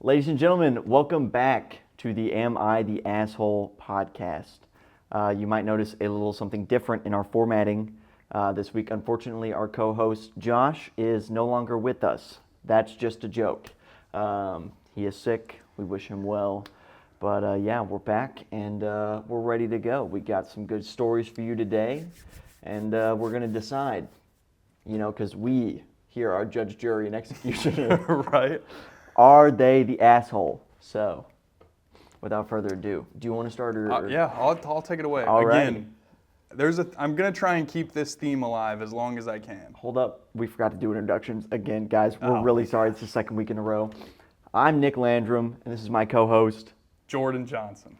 Ladies and gentlemen, welcome back to the Am I the Asshole podcast. You might notice a little something different in our formatting this week. Unfortunately, our co-host Josh is no longer with us. That's just a joke. He is sick. We wish him well. But yeah, we're back and we're ready to go. We got some good stories for you today, and we're going to decide, because we here are judge, jury, and executioner. Right. Are they the asshole? So, without further ado, do you want to start or? Yeah, I'll take it away. All right. Again, I'm going to try and keep this theme alive as long as I can. Hold up. We forgot to do introductions. Again, guys, we're really sorry. It's the second week in a row. I'm Nick Landrum, and this is my co-host, Jordan Johnson.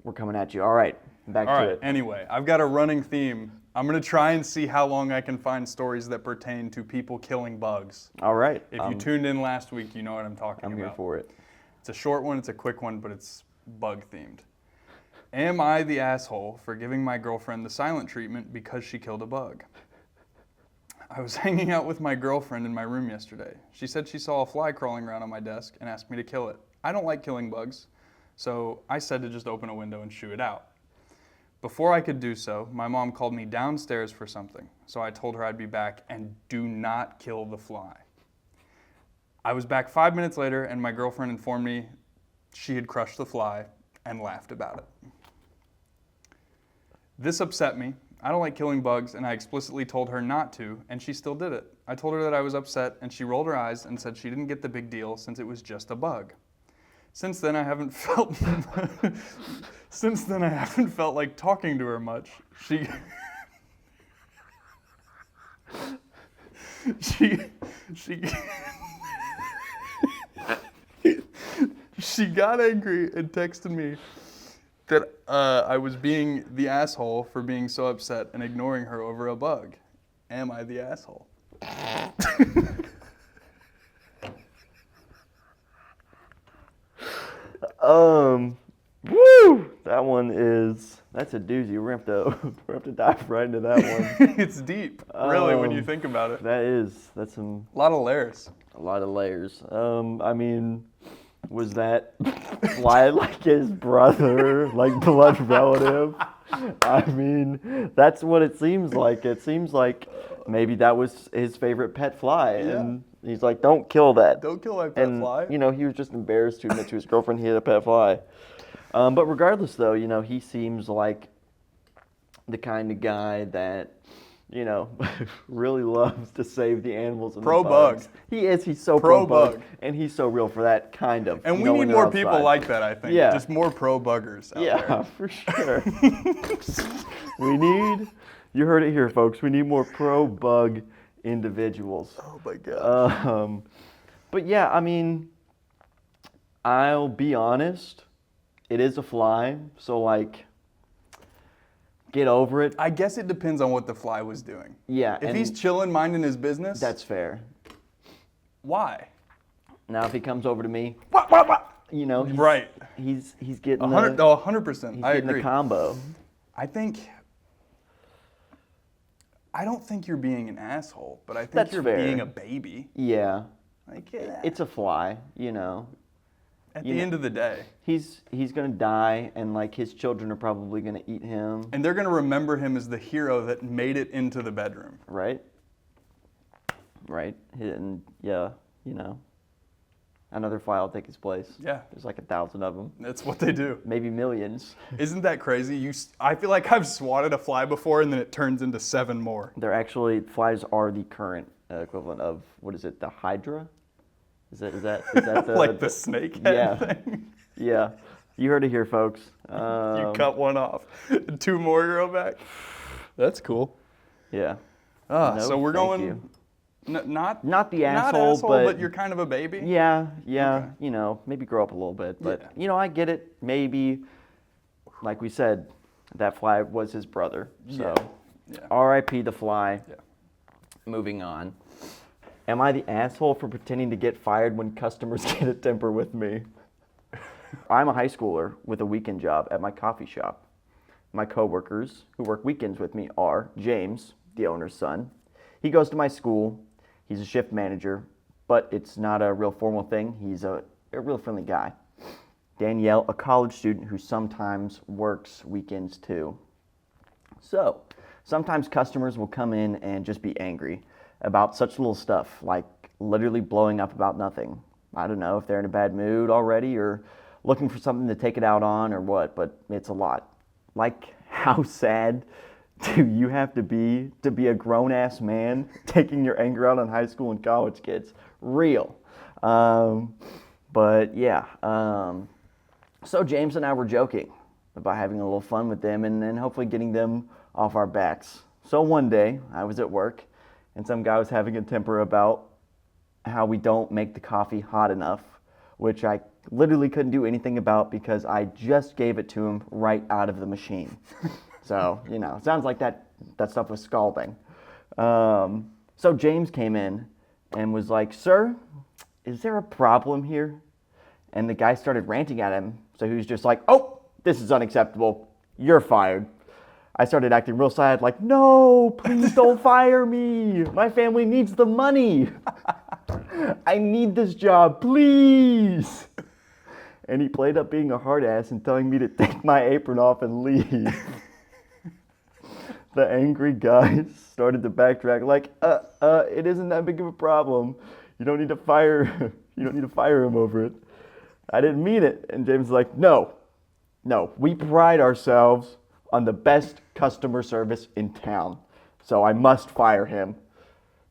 We're coming at you. All right, back to it. Anyway, I've got a running theme. I'm going to try and see how long I can find stories that pertain to people killing bugs. All right. If you tuned in last week, you know what I'm talking about. I'm here for it. It's a short one, it's a quick one, but it's bug themed. Am I the asshole for giving my girlfriend the silent treatment because she killed a bug? I was hanging out with my girlfriend in my room yesterday. She said she saw a fly crawling around on my desk and asked me to kill it. I don't like killing bugs, so I said to just open a window and shoo it out. Before I could do so, my mom called me downstairs for something, so I told her I'd be back and do not kill the fly. I was back 5 minutes later and my girlfriend informed me she had crushed the fly and laughed about it. This upset me. I don't like killing bugs and I explicitly told her not to, and she still did it. I told her that I was upset and she rolled her eyes and said she didn't get the big deal since it was just a bug. Since then I haven't felt like talking to her much. She got angry and texted me that I was being the asshole for being so upset and ignoring her over a bug. Am I the asshole? Woo! That's a doozy. We're gonna have to dive right into that one. It's deep, really, when you think about it. That's A lot of layers. A lot of layers. Was that fly like his brother, like blood relative? I mean, that's what it seems like. It seems like maybe that was his favorite pet fly, and he's like, "Don't kill that. Don't kill my pet fly." He was just embarrassed to admit to his girlfriend he had a pet fly. But regardless, though, he seems like the kind of guy that, really loves to save the animals and pro the bugs. Bug. He is. He's so pro bug, and he's so real for that kind of. And we need more people like that, I think. Yeah. Just more pro buggers out there. For sure. You heard it here, folks. We need more pro bug individuals. Oh my gosh. But yeah, I mean, I'll be honest. It is a fly, so get over it. I guess it depends on what the fly was doing. Yeah. If he's chilling, minding his business. That's fair. Why? Now, if he comes over to me, right. He's getting 100%. I getting agree. the combo. I don't think you're being an asshole, but I think That's you're fair. being a baby. Yeah. Yeah. It's a fly, At the end of the day. He's going to die, and his children are probably going to eat him. And they're going to remember him as the hero that made it into the bedroom. Right. And another fly will take his place. Yeah. There's 1,000 of them. That's what they do. Maybe millions. Isn't that crazy? I feel like I've swatted a fly before and then it turns into 7 more. Flies are the current equivalent of, what is it, the Hydra? Is that the... like the snake head thing? Yeah. You heard it here, folks. You cut one off. 2 more grow back. That's cool. Yeah. So we're going... You. Not the asshole, but you're kind of a baby? Yeah. Okay. Maybe grow up a little bit. But, I get it. Maybe, like we said, that fly was his brother. So, R.I.P. the fly. Yeah. Moving on. Am I the asshole for pretending to get fired when customers get a temper with me? I'm a high schooler with a weekend job at my coffee shop. My coworkers who work weekends with me are James, the owner's son. He goes to my school. He's a shift manager, but it's not a real formal thing. He's a a real friendly guy. Danielle, a college student who sometimes works weekends too. So, sometimes customers will come in and just be angry about such little stuff, like literally blowing up about nothing. I don't know if they're in a bad mood already or looking for something to take it out on or what, but it's a lot. Like, how sad do you have to be a grown-ass man taking your anger out on high school and college kids? Real. But yeah, so James and I were joking about having a little fun with them and hopefully getting them off our backs. So one day, I was at work, and some guy was having a temper about how we don't make the coffee hot enough, which I literally couldn't do anything about because I just gave it to him right out of the machine. So, it sounds like that stuff was scalding. So James came in and was like, "Sir, is there a problem here?" And the guy started ranting at him. So he was just like, "Oh, this is unacceptable. You're fired." I started acting real sad, like, "No, please don't fire me. My family needs the money. I need this job, please." And he played up being a hard ass and telling me to take my apron off and leave. The angry guy started to backtrack, like, it isn't that big of a problem. You don't need to fire him over it. I didn't mean it. And James was like, no, we pride ourselves on the best customer service in town, so I must fire him.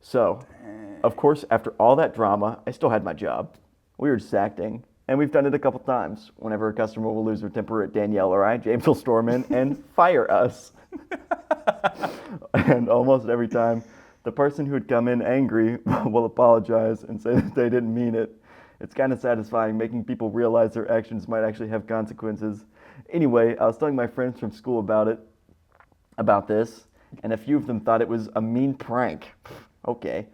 So, of course, after all that drama, I still had my job. We were just acting, and we've done it a couple times. Whenever a customer will lose their temper at Danielle or I, James will storm in and fire us. And almost every time, the person who would come in angry will apologize and say that they didn't mean it. It's kind of satisfying making people realize their actions might actually have consequences. Anyway, I was telling my friends from school about this, and a few of them thought it was a mean prank. Okay.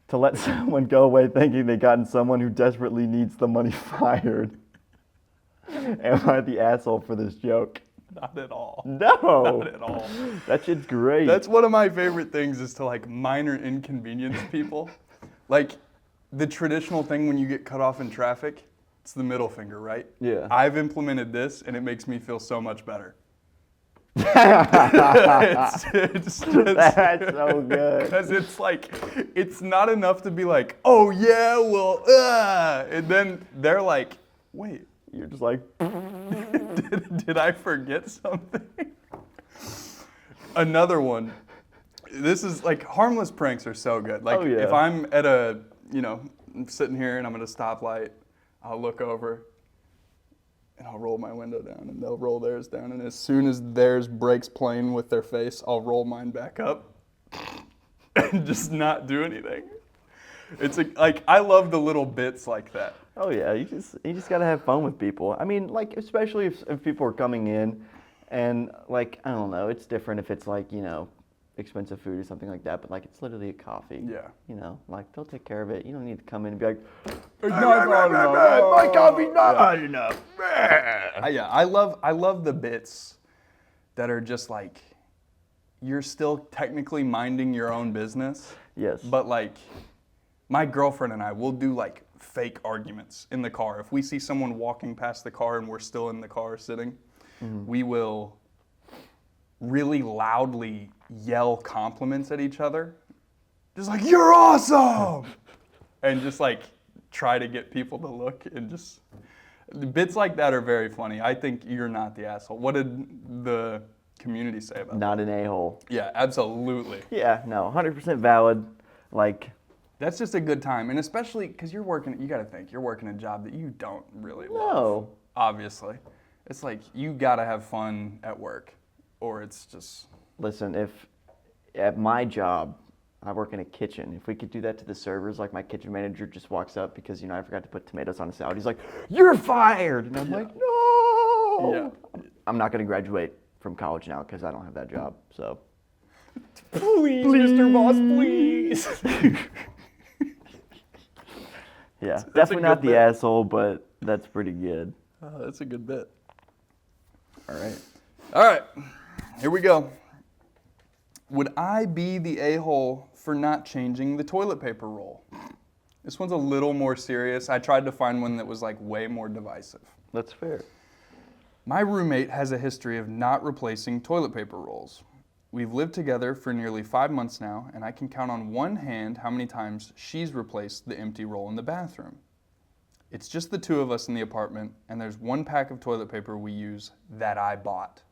To let someone go away thinking they gotten someone who desperately needs the money fired. Am I the asshole for this joke? Not at all. No. Not at all. That shit's great. That's one of my favorite things is to like minor inconvenience people. Like the traditional thing when you get cut off in traffic, it's the middle finger, right? Yeah. I've implemented this and it makes me feel so much better. it's That's so good. Because it's like, it's not enough to be like, "Oh yeah, well, and then they're like, "Wait, You're just like, did I forget something?" Another one. This is like harmless pranks are so good. Like Oh, yeah. if I'm at I'm sitting here and I'm at a stoplight, I'll look over and I'll roll my window down and they'll roll theirs down. And as soon as theirs breaks plane with their face, I'll roll mine back up and just not do anything. It's like I love the little bits like that. oh yeah, you just gotta have fun with people. I mean, like especially if people are coming in, and like I don't know, it's different if it's like expensive food or something like that. But like it's literally a coffee. Yeah. Like they'll take care of it. You don't need to come in and be like, my coffee's not hot enough. Yeah, I love the bits that are just like you're still technically minding your own business. Yes. But like my girlfriend and I will do like fake arguments in the car. If we see someone walking past the car and we're still in the car sitting, we will really loudly yell compliments at each other. Just like, "You're awesome!" And just like try to get people to look and just bits like that are very funny. I think you're not the asshole. What did the community say about that? Not an a-hole. Yeah, absolutely. Yeah, no, 100% valid. Like, That's just a good time. And especially because you got to think, you're working a job that you don't really love. no. Obviously. It's like, you got to have fun at work or it's just... Listen, if at my job, I work in a kitchen. If we could do that to the servers, like my kitchen manager just walks up because, I forgot to put tomatoes on a salad. He's like, "You're fired!" And I'm like, "No!" Yeah. I'm not going to graduate from college now because I don't have that job, so. Please, Mr. Boss, please. Yeah, That's a definitely not good the bit. asshole, but that's pretty good. That's a good bit. All right. All right, here we go. Would I be the a-hole for not changing the toilet paper roll? This one's a little more serious. I tried to find one that was like way more divisive. That's fair. My roommate has a history of not replacing toilet paper rolls. We've lived together for nearly 5 months now, and I can count on one hand how many times she's replaced the empty roll in the bathroom. It's just the two of us in the apartment, and there's one pack of toilet paper we use that I bought.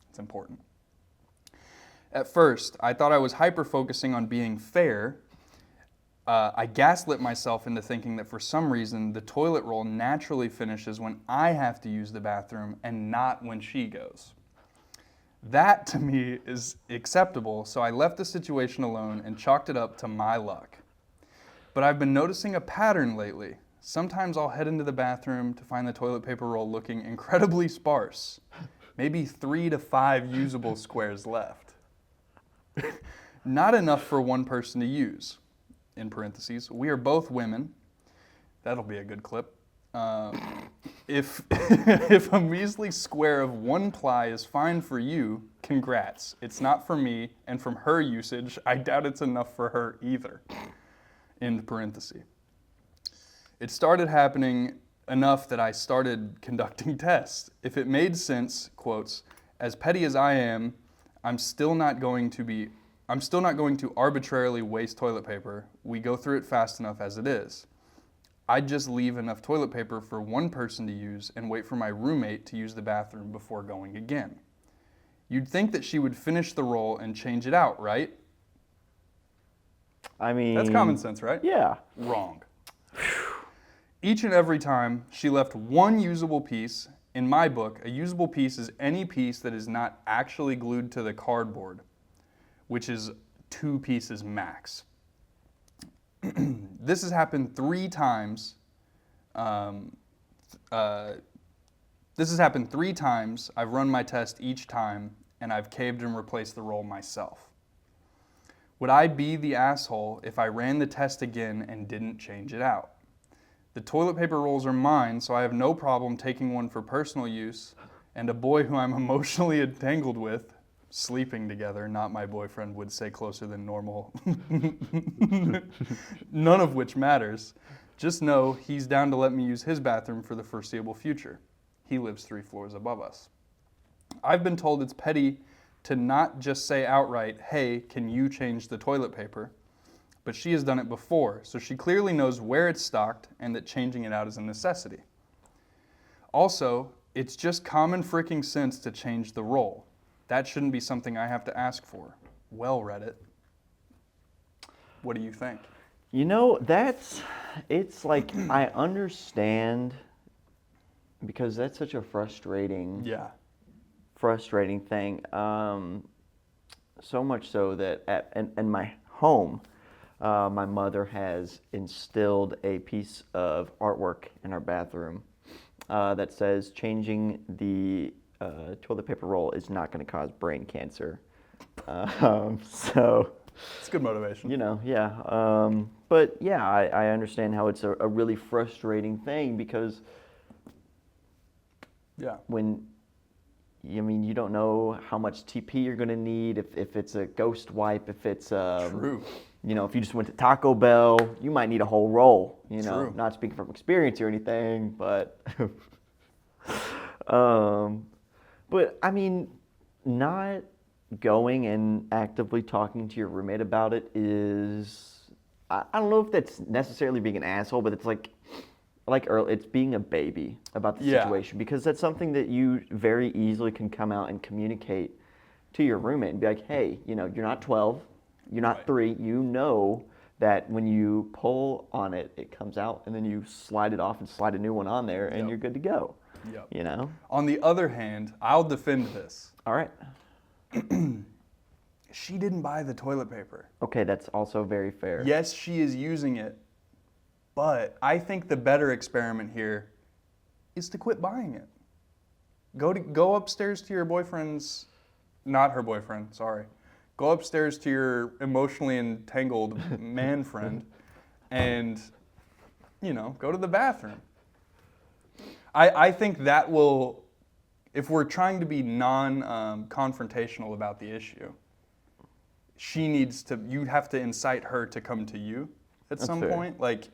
It's important. At first, I thought I was hyper-focusing on being fair. I gaslit myself into thinking that for some reason, the toilet roll naturally finishes when I have to use the bathroom and not when she goes. That, to me, is acceptable, so I left the situation alone and chalked it up to my luck. But I've been noticing a pattern lately. Sometimes I'll head into the bathroom to find the toilet paper roll looking incredibly sparse. Maybe 3 to 5 usable squares left. Not enough for one person to use. In parentheses, we are both women. That'll be a good clip. If a measly square of 1 ply is fine for you, congrats. It's not for me, and from her usage, I doubt it's enough for her either. End parenthesis. It started happening enough that I started conducting tests. If it made sense, quotes, as petty as I am, I'm still not going to arbitrarily waste toilet paper. We go through it fast enough as it is. I'd just leave enough toilet paper for one person to use and wait for my roommate to use the bathroom before going again. You'd think that she would finish the roll and change it out, right? I mean... That's common sense, right? Yeah. Wrong. Each and every time, she left one usable piece. In my book, a usable piece is any piece that is not actually glued to the cardboard, which is 2 pieces max. This has happened 3 times. This has happened 3 times. I've run my test each time, and I've caved and replaced the roll myself. Would I be the asshole if I ran the test again and didn't change it out? The toilet paper rolls are mine, so I have no problem taking one for personal use, and a boy who I'm emotionally entangled with, sleeping together, not my boyfriend, would say closer than normal, none of which matters. Just know he's down to let me use his bathroom for the foreseeable future. He lives 3 floors above us. I've been told it's petty to not just say outright, hey, can you change the toilet paper? But she has done it before, so she clearly knows where it's stocked and that changing it out is a necessity. Also, it's just common freaking sense to change the roll. That shouldn't be something I have to ask for. Well, Reddit, what do you think? You know, it's like, I understand, because that's such a frustrating thing. So much so that in my home, my mother has instilled a piece of artwork in our bathroom that says changing the toilet paper roll is not going to cause brain cancer. So it's good motivation. You know, yeah. But yeah, I understand how it's a really frustrating thing, because when you don't know how much TP you're going to need, if it's a ghost wipe, if it's True. If you just went to Taco Bell, you might need a whole roll, True. Not speaking from experience or anything, but but I mean, not going and actively talking to your roommate about it is, I don't know if that's necessarily being an asshole, but it's like early, it's being a baby about the situation, because that's something that you very easily can come out and communicate to your roommate and be like, hey, you're not 12, you're not 3, you know that when you pull on it, it comes out, and then you slide it off and slide a new one on there, and you're good to go. Yep. On the other hand, I'll defend this. All right. She didn't buy the toilet paper. Okay, that's also very fair. Yes, she is using it, but I think the better experiment here is to quit buying it. Go upstairs to your boyfriend's, not her boyfriend, sorry. Go upstairs to your emotionally entangled man friend and, go to the bathroom. I think that will, if we're trying to be non-confrontational about the issue, you'd have to incite her to come to you at That's some fair. point. Like,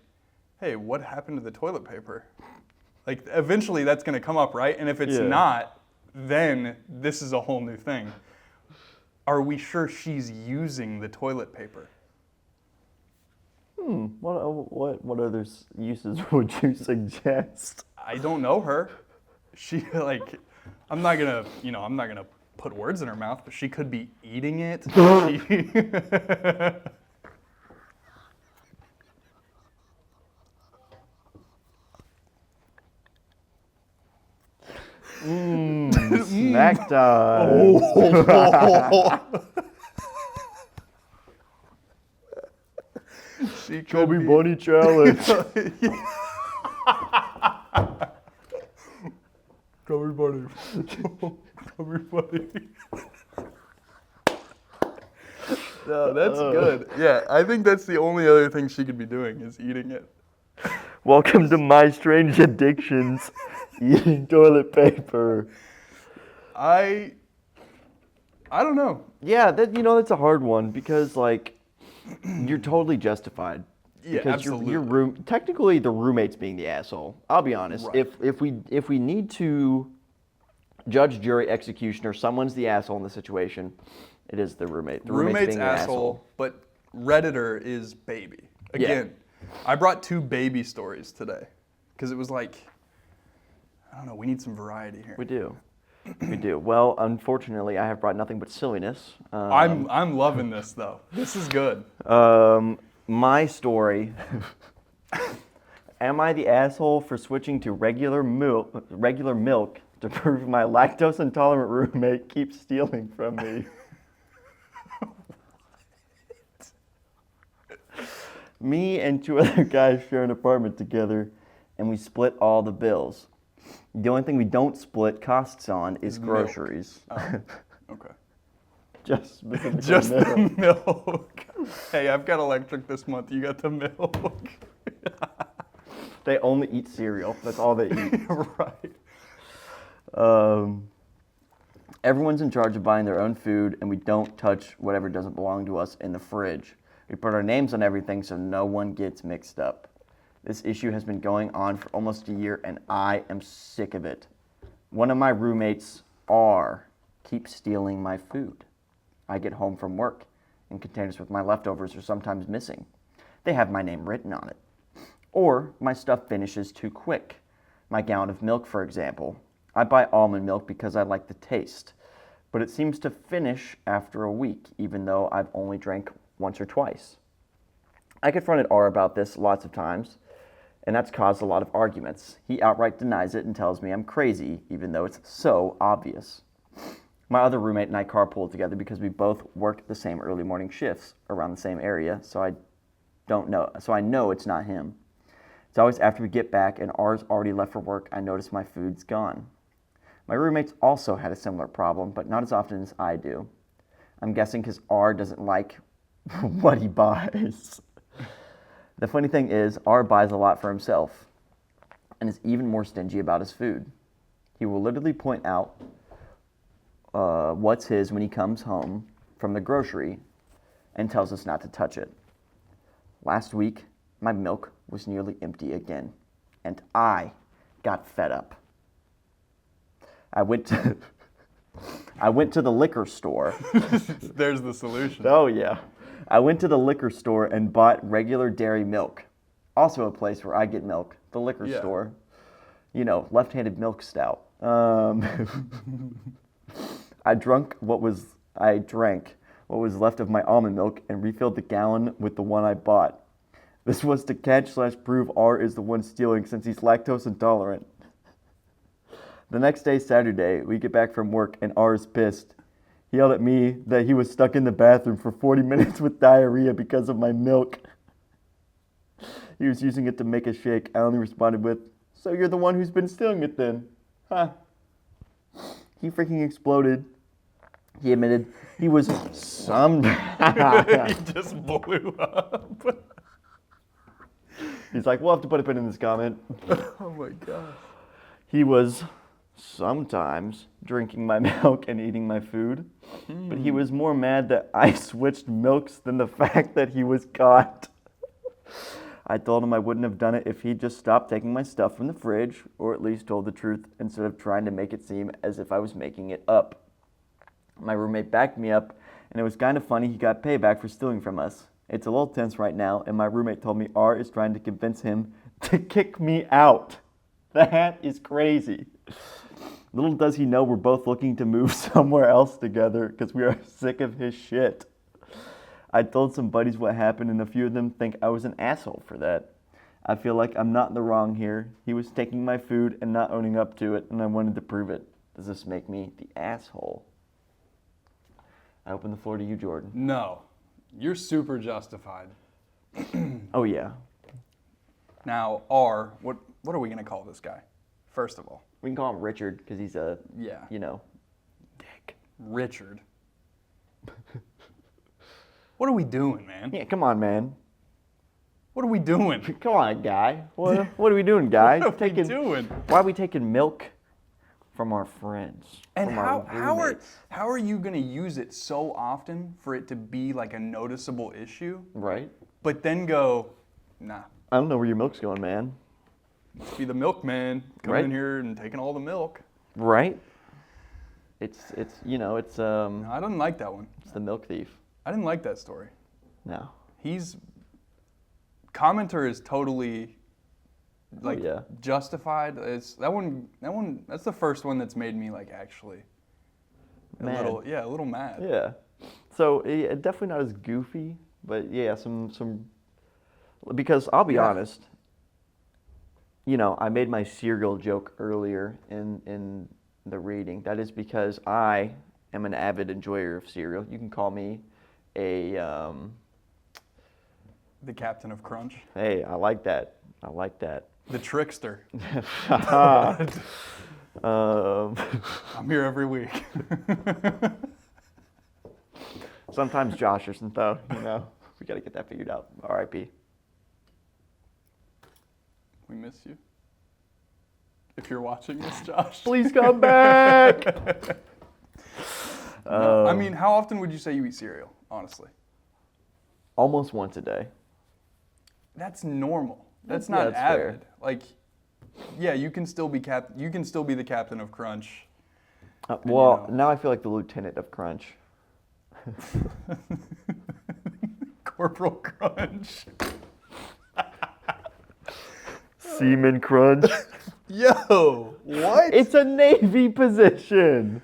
hey, what happened to the toilet paper? Like, eventually that's going to come up, right? And if it's Yeah. not, then this is a whole new thing. Are we sure she's using the toilet paper? What other uses would you suggest? I don't know her. She like, I'm not gonna put words in her mouth, but she could be eating it. Snack time. She could Chubby be. bunny challenge. Chubby bunny. Chubby bunny. No, that's good. Yeah, I think that's the only other thing she could be doing is eating it. Welcome to my strange addictions. Eating toilet paper. I don't know. Yeah, that's a hard one because like you're totally justified. Yeah, Because absolutely. your technically the roommate's being the asshole. I'll be honest. Right. If we need to judge, jury, executioner, someone's the asshole in the situation, it is the roommate. The roommate's Roommate's being the asshole, but Redditor is baby. Again, I brought 2 baby stories today because it was like, I don't know, we need some variety here. We do. We do. Well, unfortunately, I have brought nothing but silliness. I'm loving this though. This is good. My story. Am I the asshole for switching to regular milk to prove my lactose intolerant roommate keeps stealing from me? Me and 2 other guys share an apartment together, and we split all the bills. The only thing we don't split costs on is Milk. groceries. Oh, okay. Just specifically Just milk. the milk. Hey, I've got electric this month. You got the milk. They only eat cereal. That's all they eat. Right. Everyone's in charge of buying their own food, and we don't touch whatever doesn't belong to us in the fridge. We put our names on everything so no one gets mixed up. This issue has been going on for almost a year, and I am sick of it. One of my roommates, R, keeps stealing my food. I get home from work, and containers with my leftovers are sometimes missing. They have my name written on it. Or my stuff finishes too quick. My gallon of milk, for example. I buy almond milk because I like the taste, but it seems to finish after a week, even though I've only drank once or twice. I confronted R about this lots of times, and that's caused a lot of arguments. He outright denies it and tells me I'm crazy, even though it's so obvious. My other roommate and I carpool together because we both work the same early morning shifts around the same area, so I know it's not him. It's always after we get back and R's already left for work, I notice my food's gone. My roommates also had a similar problem, but not as often as I do. I'm guessing because R doesn't like what he buys. The funny thing is, R buys a lot for himself and is even more stingy about his food. He will literally point out what's his when he comes home from the grocery and tells us not to touch it. Last week, my milk was nearly empty again, and I got fed up. I went to the liquor store. There's the solution. Oh, yeah. I went to the liquor store and bought regular dairy milk. Also a place where I get milk, the liquor store. You know, left-handed milk stout. I drank what was left of my almond milk and refilled the gallon with the one I bought. This was to catch/prove R is the one stealing since he's lactose intolerant. The next day, Saturday, we get back from work and R is pissed. He yelled at me that he was stuck in the bathroom for 40 minutes with diarrhea because of my milk. He was using it to make a shake. I only responded with, "So you're the one who's been stealing it then? Huh?" He freaking exploded. He admitted he was some... He just blew up. He's like, we'll have to put a pin in this comment. Oh my gosh. He was sometimes drinking my milk and eating my food, but he was more mad that I switched milks than the fact that he was caught. I told him I wouldn't have done it if he'd just stopped taking my stuff from the fridge, or at least told the truth instead of trying to make it seem as if I was making it up. My roommate backed me up, and it was kind of funny he got payback for stealing from us. It's a little tense right now, and my roommate told me R is trying to convince him to kick me out. That is crazy. Little does he know we're both looking to move somewhere else together because we are sick of his shit. I told some buddies what happened, and a few of them think I was an asshole for that. I feel like I'm not in the wrong here. He was taking my food and not owning up to it, and I wanted to prove it. Does this make me the asshole? I open the floor to you, Jordan. No, you're super justified. Oh, yeah. Now, R, what are we going to call this guy, first of all? We can call him Richard because he's a, Yeah. Dick. Richard. What are we doing, man? Yeah, come on, man. What are we doing? Come on, guy. What are we doing, guy? What are we doing? Why are we taking milk from our friends? And from our roommates? how are you going to use it so often for it to be like a noticeable issue, Right? but then go, nah, I don't know where your milk's going, man. must be the milkman coming Right. in here and taking all the milk. Right? It's No, I didn't like that one. it's the milk thief. I didn't like that story. No. Commenter is totally like yeah. justified. It's that one that's the first one that's made me like actually Mad. a little mad. Yeah. So yeah, definitely not as goofy, but yeah, some because I'll be Yeah. honest. I made my cereal joke earlier in the reading. That is because I am an avid enjoyer of cereal. You can call me a The captain of Crunch. hey, I like that. I like that. The trickster. Um, I'm here every week. sometimes Josh isn't though. We got to get that figured out. R.I.P. We miss you. If you're watching this, Josh. Please come back. No, I mean, how often would you say you eat cereal, honestly? Almost once a day. That's normal. That's Yeah, not that's fair. avid. Like, yeah, you can still be the captain of Crunch. Well, now I feel like the lieutenant of Crunch. Corporal Crunch. Seaman Crunch. Yo, what? It's a Navy position.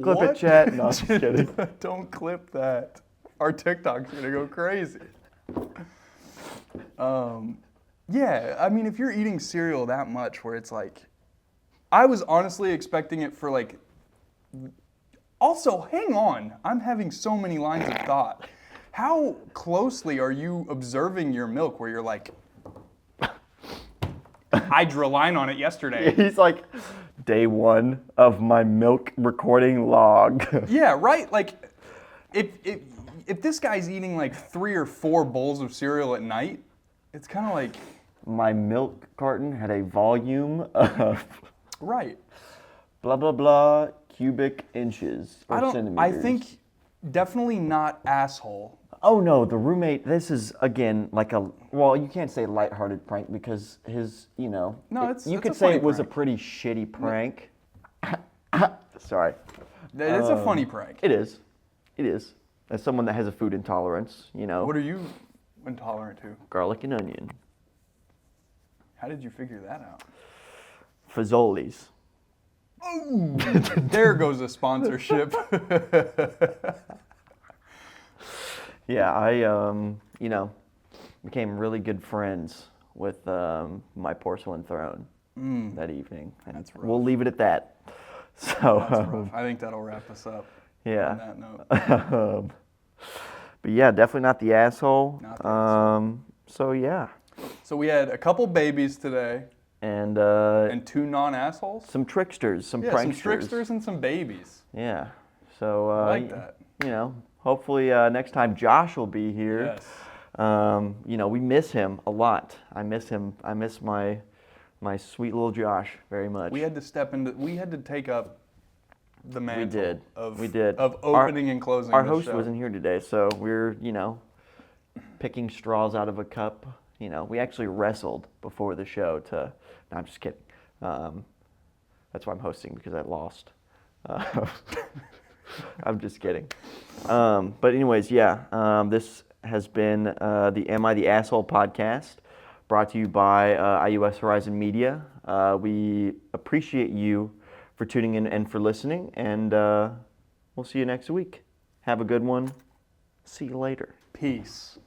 Clip What? it, chat. No, I'm just kidding. Don't clip that. Our TikTok's gonna go crazy. Yeah, I mean, if you're eating cereal that much, where it's like, I was honestly expecting it for like. Also, hang on, I'm having so many lines of thought. How closely are you observing your milk? Where you're like, I drew a line on it yesterday. He's like, day one of my milk recording log. Yeah, right. Like, if this guy's eating like 3 or 4 bowls of cereal at night, it's kind of like My milk carton had a volume of right. blah, blah, blah cubic inches or centimeters. I think definitely not asshole. Oh no, the roommate, this is again like well, you can't say lighthearted prank because his, No, it's you it's could a say funny it was a prank. pretty shitty prank. Sorry. It's a funny prank. It is. It is. As someone that has a food intolerance, What are you intolerant to? garlic and onion. How did you figure that out? Fazoli's. Oh, there goes a sponsorship. Yeah, I became really good friends with my porcelain throne that evening. And That's rough. we'll leave it at that. So That's rough. I think that'll wrap us up. yeah. On that note. But yeah, definitely not the asshole. Not the asshole. So yeah. So we had a couple babies today And and 2 non-assholes. some tricksters, some Yeah, pranksters. some tricksters and some babies. Yeah. So I like that. Hopefully next time Josh will be here. Yes. We miss him a lot. I miss him. I miss my sweet little Josh very much. We had to take up the mantle We did. of opening and closing Our the host show. wasn't here today, so we're, picking straws out of a cup, we actually wrestled before the show to. No, I'm just kidding. That's why I'm hosting, because I lost. I'm just kidding. But anyways, yeah, this has been the Am I the Asshole podcast, brought to you by IUS Horizon Media. We appreciate you for tuning in and for listening, and we'll see you next week. Have a good one. See you later. Peace.